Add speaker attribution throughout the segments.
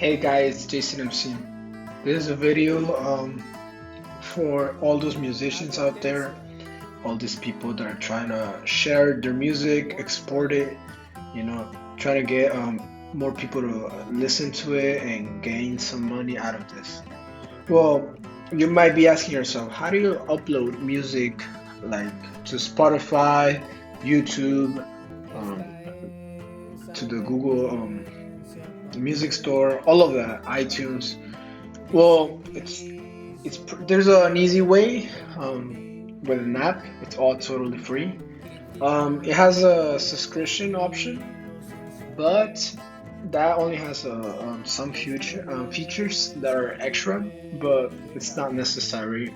Speaker 1: Hey guys, it's Jason MC. This is a video for all those musicians out there, all these people that are trying to share their music, export it, try to get more people to listen to it and gain some money out of this. Well, you might be asking yourself, how do you upload music like to Spotify, YouTube, um, to the Google Music Store, all of that, iTunes? Well, there's an easy way with an app. It's all totally free. It has a subscription option, but that only has some features that are extra, but it's not necessary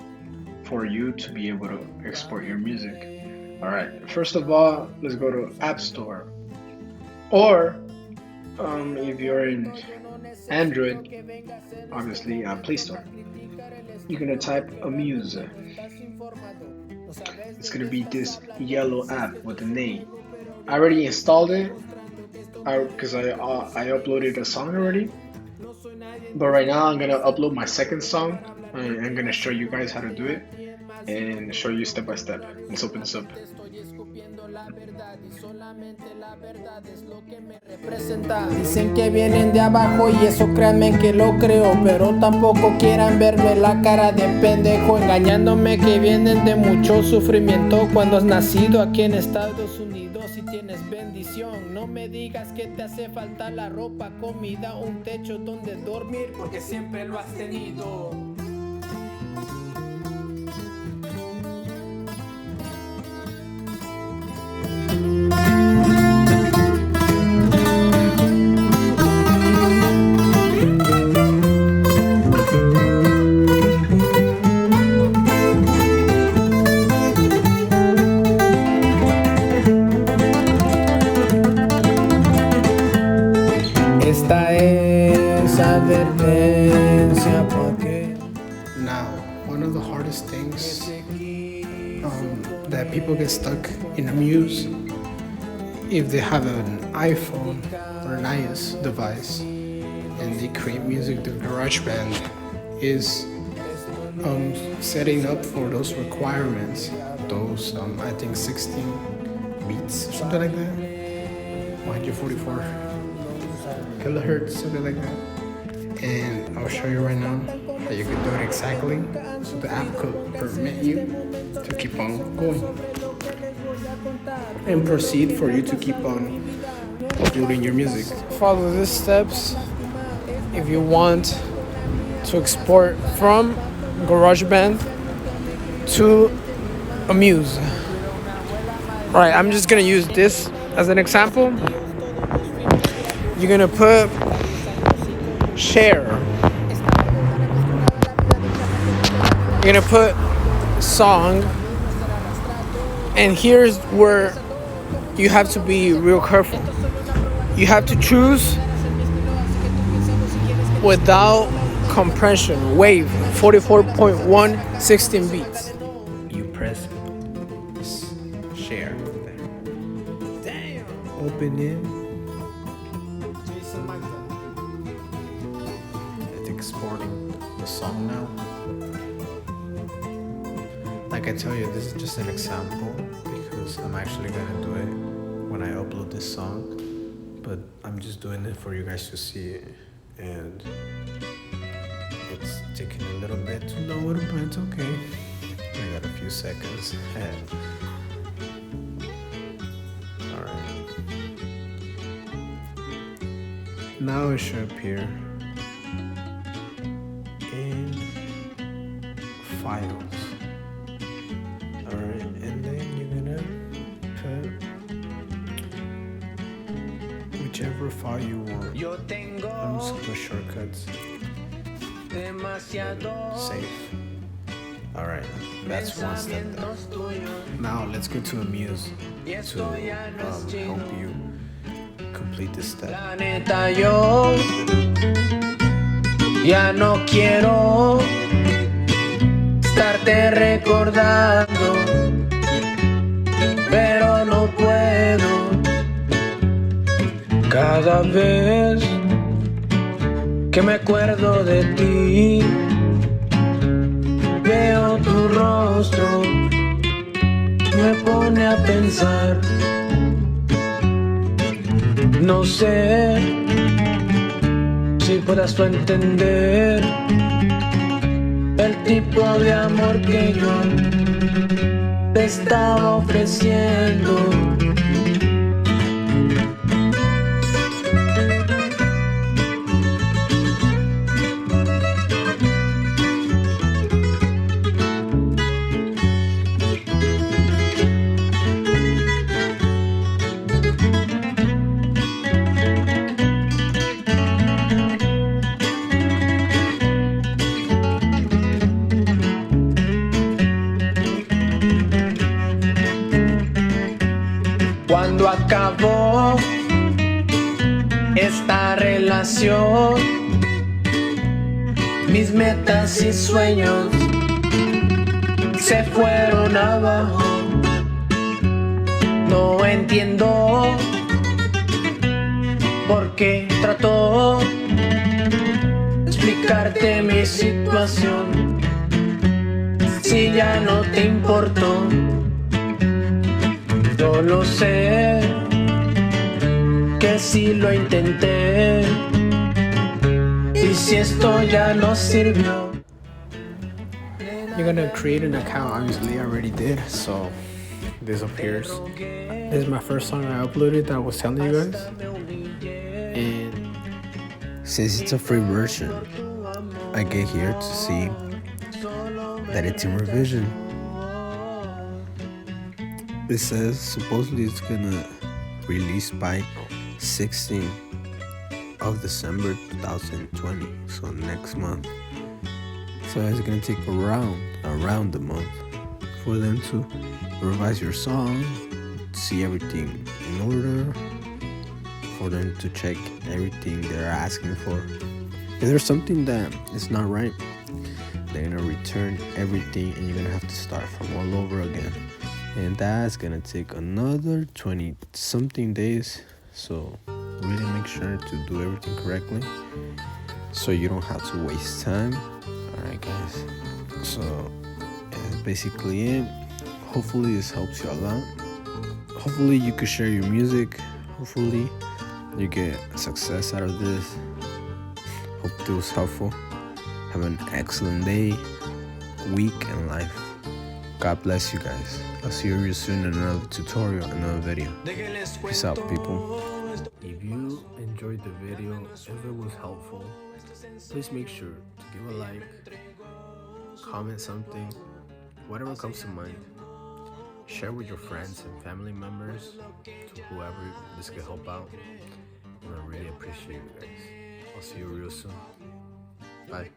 Speaker 1: for you to be able to export your music. All right, first of all, let's go to App Store, or if you're in Android, obviously Play Store. You're gonna type Amuse. It's gonna be this yellow app with a name. I already installed it because I uploaded a song already. But right now I'm gonna upload my second song. And I'm gonna show you guys how to do it and show you step by step. Let's open this up.
Speaker 2: Dicen que vienen de abajo y eso créanme que lo creo, pero tampoco quieran verme la cara de pendejo, engañándome que vienen de mucho sufrimiento. Cuando has nacido aquí en Estados Unidos y tienes bendición, no me digas que te hace falta la ropa, comida, un techo donde dormir, porque siempre lo has tenido.
Speaker 1: Now, one of the hardest things that people get stuck in Amuse, if they have an iPhone or an iOS device and they create music through GarageBand, is setting up for those requirements, those I think 16 beats or something like that, 144 kilohertz, something like that. And I'll show you right now how you can do it exactly, so the app could permit you to keep on going and proceed for you to keep on uploading your music.
Speaker 2: Follow these steps if you want to export from GarageBand to Amuse. Alright, I'm just gonna use this as an example. You're gonna put share. You're gonna put song, and here's where you have to be real careful. You have to choose without compression, wave 44.1 16 beats.
Speaker 1: You press share there. Open it. Exporting the song now. Like I tell you, this is just an example because I'm actually gonna do it when I upload this song, but I'm just doing it for you guys to see it, and it's taking a little bit to load, but it's okay. I got a few seconds. Alright. Now it should appear files. Alright, and then you're gonna put whichever file you want. I'm just gonna put shortcuts. Save. Alright, that's one step done. Now let's go to Amuse to help you complete this step.
Speaker 2: Ya no quiero estarte recordando, pero no puedo. Cada vez que me acuerdo de ti. Veo tu rostro, me pone a pensar. No sé si puedas tú entender el tipo de amor que yo te estaba ofreciendo. Cuando acabó esta relación, mis metas y sueños se fueron abajo. No entiendo por qué trató de explicarte mi situación si ya no te importó. Yo lo sé, que si lo intenté, y si esto ya no sirvió. You're gonna create an account, obviously I already did, so this appears. This is my first song I uploaded that I was telling you guys. And
Speaker 3: since it's a free version, I get here to see that it's in revision. It says supposedly it's gonna release by 16th of December 2020, so next month. So it's gonna take around a month for them to revise your song, see everything in order, for them to check everything they're asking for. If there's something that is not right, they're gonna return everything and you're gonna have to start from all over again. And that's gonna take another 20 something days, so really make sure to do everything correctly so you don't have to waste time. Alright guys, so that's basically it. Hopefully this helps you a lot. Hopefully you could share your music. Hopefully you get success out of this. Hope it was helpful. Have an excellent day, week, and life. God bless you guys. I'll see you real soon in another tutorial, another video. Peace out, people. If you enjoyed the video, if it was helpful, please make sure to give a like, comment something, whatever comes to mind. Share with your friends and family members, to whoever this could help out. And I really appreciate you guys. I'll see you real soon. Bye.